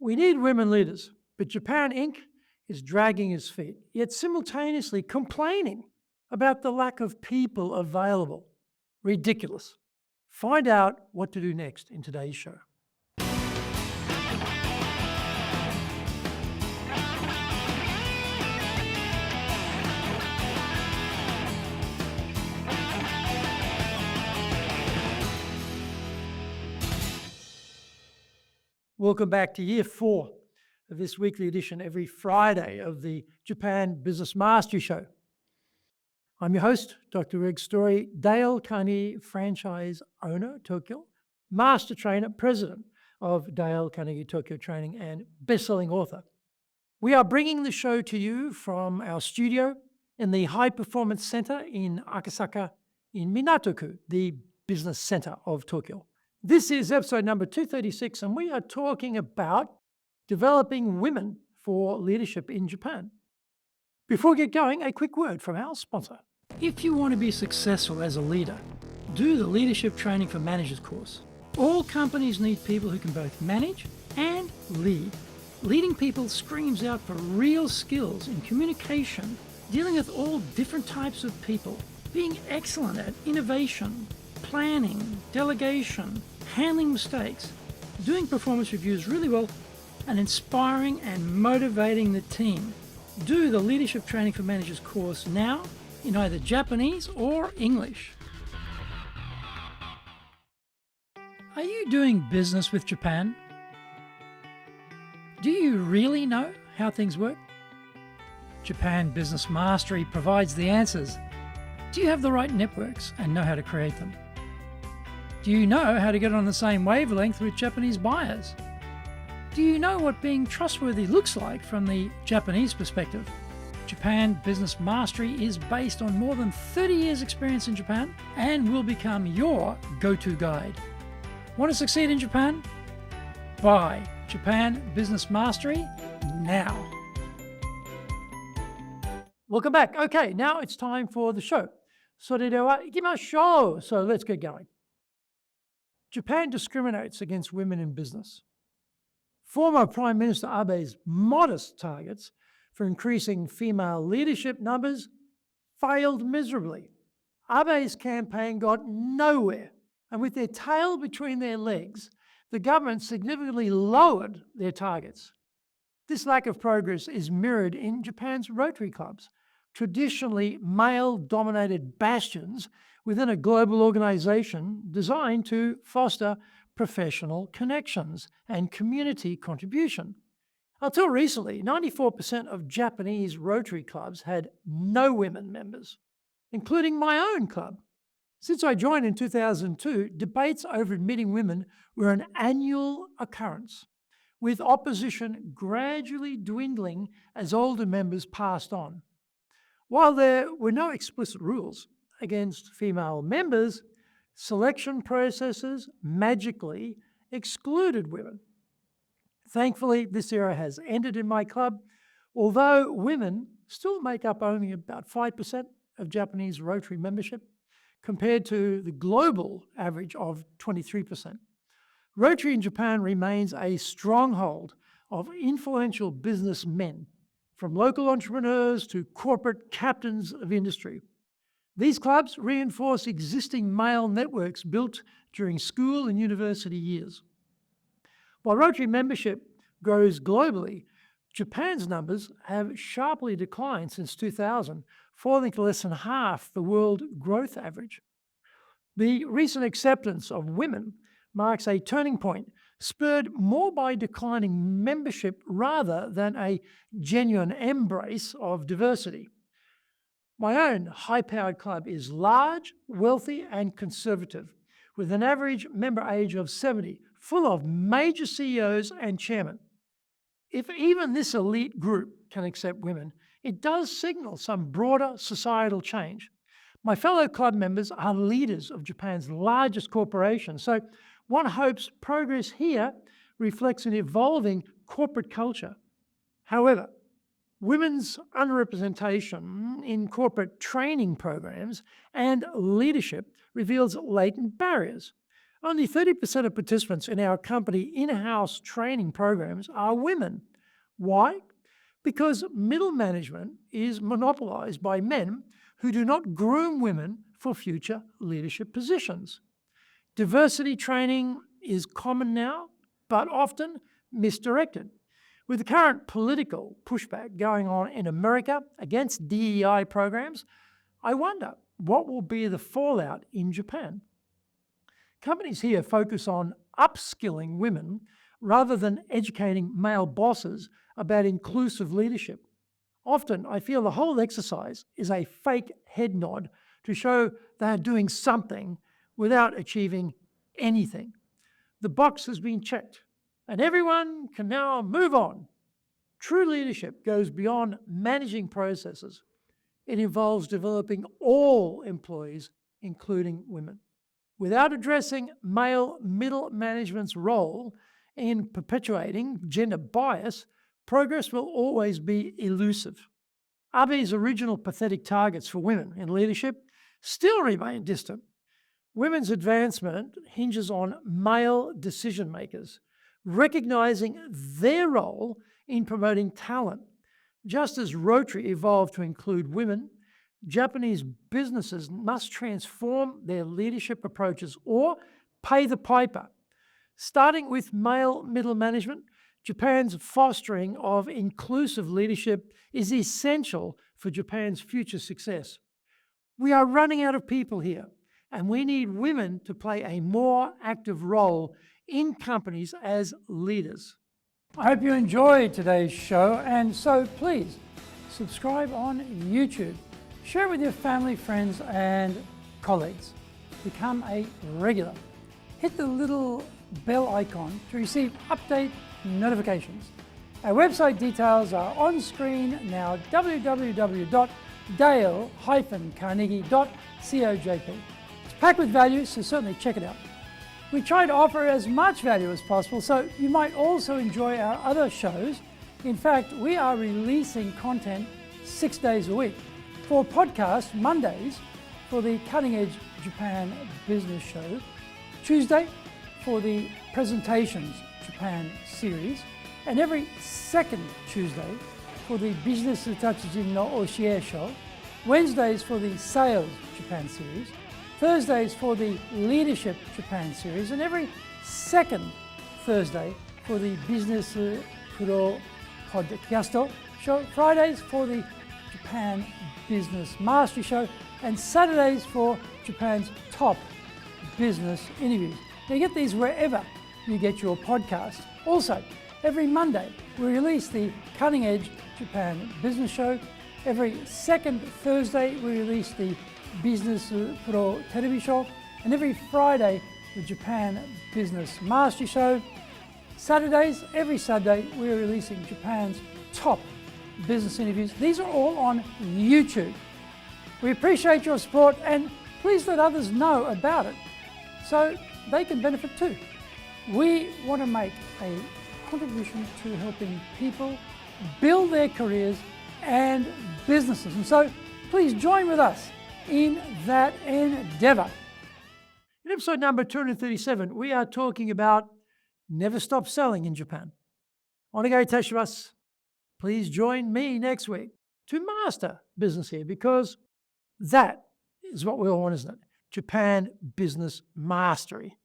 We need women leaders, but Japan Inc. is dragging its feet, yet simultaneously complaining about the lack of people available. Ridiculous. Find out what to do next in today's show. Welcome back to year 4 of this weekly edition every Friday of the Japan Business Mastery Show. I'm your host, Dr. Greg Story, Dale Carnegie franchise owner, Tokyo, master trainer, president of Dale Carnegie Tokyo Training, and best-selling author. We are bringing the show to you from our studio in the High Performance Center in Akasaka in Minato-ku, the business center of Tokyo. This is episode number 236, and we are talking about developing women for leadership in Japan. Before we get going, a quick word from our sponsor. If you want to be successful as a leader, do the Leadership Training for Managers course. All companies need people who can both manage and lead. Leading people screams out for real skills in communication, dealing with all different types of people, being excellent at innovation, planning, delegation, handling mistakes, doing performance reviews really well, and inspiring and motivating the team. Do the Leadership Training for Managers course now in either Japanese or English. Are you doing business with Japan? Do you really know how things work? Japan Business Mastery provides the answers. Do you have the right networks and know how to create them? Do you know how to get on the same wavelength with Japanese buyers? Do you know what being trustworthy looks like from the Japanese perspective? Japan Business Mastery is based on more than 30 years' experience in Japan and will become your go-to guide. Want to succeed in Japan? Buy Japan Business Mastery now. Welcome back. Okay, now it's time for the show. So let's get going. Japan discriminates against women in business. Former Prime Minister Abe's modest targets for increasing female leadership numbers failed miserably. Abe's campaign got nowhere, and with their tail between their legs, the government significantly lowered their targets. This lack of progress is mirrored in Japan's Rotary clubs, traditionally male-dominated bastions within a global organization designed to foster professional connections and community contribution. Until recently, 94% of Japanese Rotary clubs had no women members, including my own club. Since I joined in 2002, debates over admitting women were an annual occurrence, with opposition gradually dwindling as older members passed on. While there were no explicit rules against female members, selection processes magically excluded women. Thankfully, this era has ended in my club, although women still make up only about 5% of Japanese Rotary membership, compared to the global average of 23%. Rotary in Japan remains a stronghold of influential businessmen, from local entrepreneurs to corporate captains of industry. These clubs reinforce existing male networks built during school and university years. While Rotary membership grows globally, Japan's numbers have sharply declined since 2000, falling to less than half the world growth average. The recent acceptance of women marks a turning point, spurred more by declining membership rather than a genuine embrace of diversity. My own high-powered club is large, wealthy, and conservative, with an average member age of 70, full of major CEOs and chairmen. If even this elite group can accept women, it does signal some broader societal change. My fellow club members are leaders of Japan's largest corporations, so one hopes progress here reflects an evolving corporate culture. However, women's underrepresentation in corporate training programs and leadership reveals latent barriers. Only 30% of participants in our company in-house training programs are women. Why? Because middle management is monopolized by men who do not groom women for future leadership positions. Diversity training is common now, but often misdirected. With the current political pushback going on in America against DEI programs, I wonder what will be the fallout in Japan. Companies here focus on upskilling women rather than educating male bosses about inclusive leadership. Often, I feel the whole exercise is a fake head nod to show they're doing something without achieving anything. The box has been checked, and everyone can now move on. True leadership goes beyond managing processes. It involves developing all employees, including women. Without addressing male middle management's role in perpetuating gender bias, progress will always be elusive. Abe's original pathetic targets for women in leadership still remain distant. Women's advancement hinges on male decision makers, recognizing their role in promoting talent. Just as Rotary evolved to include women, Japanese businesses must transform their leadership approaches or pay the piper. Starting with male middle management, Japan's fostering of inclusive leadership is essential for Japan's future success. We are running out of people here, and we need women to play a more active role in companies as leaders. I hope you enjoyed today's show, and so please subscribe on YouTube. Share it with your family, friends, and colleagues. Become a regular. Hit the little bell icon to receive update notifications. Our website details are on screen now, www.dale-carnegie.cojp. It's packed with value, so certainly check it out. We try to offer as much value as possible, so you might also enjoy our other shows. In fact, we are releasing content 6 days a week. For podcast, Mondays for the Cutting Edge Japan Business Show, Tuesday for the Presentations Japan series, and every second Tuesday for the Business Tatsujin no Oshie Show, Wednesdays for the Sales Japan series, Thursdays for the Leadership Japan series, and every second Thursday for the Business Pro Podcast Show, Fridays for the Japan Business Mastery Show, and Saturdays for Japan's top business interviews. Now you get these wherever you get your podcast. Also, every Monday we release the Cutting Edge Japan Business Show. Every second Thursday we release the Business Pro Television Show, and every Friday the Japan Business Mastery Show. Saturdays, every Saturday we're releasing Japan's top business interviews. These are all on YouTube. We appreciate your support, and please let others know about it so they can benefit too. We want to make a contribution to helping people build their careers and businesses, and so please join with us in that endeavor. In episode number 237, we are talking about never stop selling in Japan. Onegai itashimasu. Please join me next week to master business here, because that is what we all want, isn't it? Japan business mastery.